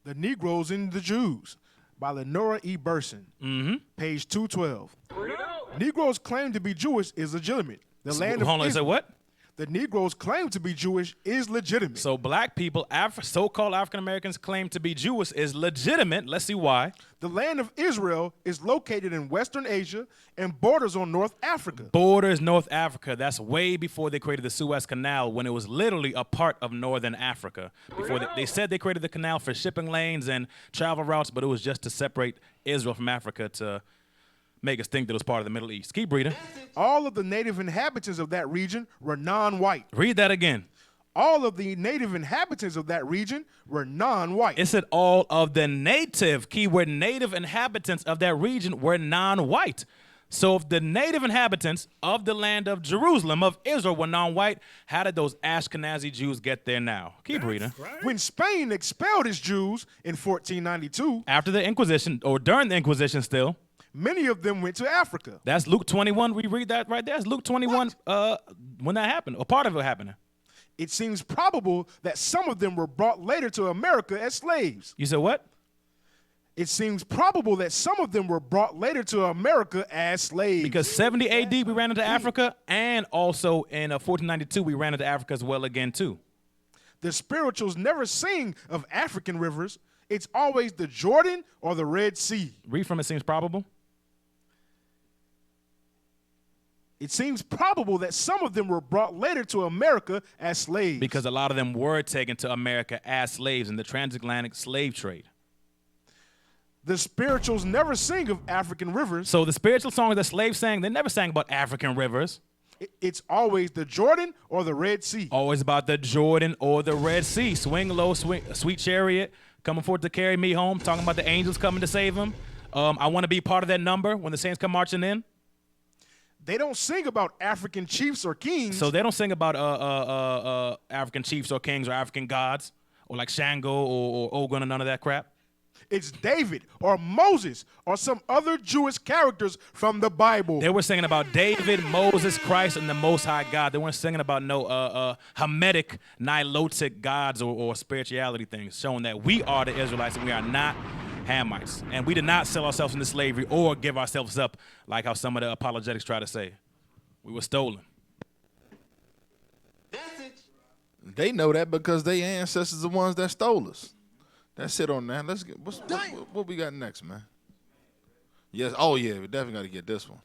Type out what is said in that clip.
The Negroes and the Jews by Lenora E. Burson, page 212. Negroes claim to be Jewish is legitimate. The land of Hold on, is it what? The Negroes claim to be Jewish is legitimate. So black people, so-called African Americans claim to be Jewish is legitimate. Let's see why. The land of Israel is located in Western Asia and borders on North Africa. Borders North Africa. That's way before they created the Suez Canal, when it was literally a part of Northern Africa. Before they said they created the canal for shipping lanes and travel routes, but it was just to separate Israel from Africa to make us think that it was part of the Middle East. Keep reading. All of the native inhabitants of that region were non-white. Read that again. All of the native inhabitants of that region were non-white. It said all of the native, keyword native inhabitants of that region were non-white. So if the native inhabitants of the land of Jerusalem, of Israel, were non-white, how did those Ashkenazi Jews get there now? Keep reading. Right. When Spain expelled its Jews in 1492, after the Inquisition, or during the Inquisition still, many of them went to Africa. That's Luke 21. We read that right there. It's Luke 21 when that happened, or part of it happening. It seems probable that some of them were brought later to America as slaves. You said what? It seems probable that some of them were brought later to America as slaves. Because 70 AD we ran into Africa, and also in 1492 we ran into Africa as well again too. The spirituals never sing of African rivers. It's always the Jordan or the Red Sea. Read from it seems probable. It seems probable that some of them were brought later to America as slaves. Because a lot of them were taken to America as slaves in the transatlantic slave trade. The spirituals never sing of African rivers. So the spiritual songs that slaves sang, they never sang about African rivers. It's always the Jordan or the Red Sea. Always about the Jordan or the Red Sea. Swing low, sweet chariot, coming forth to carry me home, talking about the angels coming to save him. I want to be part of that number when the saints come marching in. They don't sing about African chiefs or kings. So they don't sing about African chiefs or kings or African gods or like Shango or Ogun or none of that crap. It's David or Moses or some other Jewish characters from the Bible. They were singing about David, Moses, Christ, and the Most High God. They weren't singing about no Hamitic, Nilotic gods or spirituality things, showing that we are the Israelites and we are not Hamites. And we did not sell ourselves into slavery or give ourselves up like how some of the apologetics try to say. We were stolen. They know that because their ancestors are the ones that stole us. That's it on that. Let's get what we got next, man. Yes. Oh yeah, we definitely got to get this one.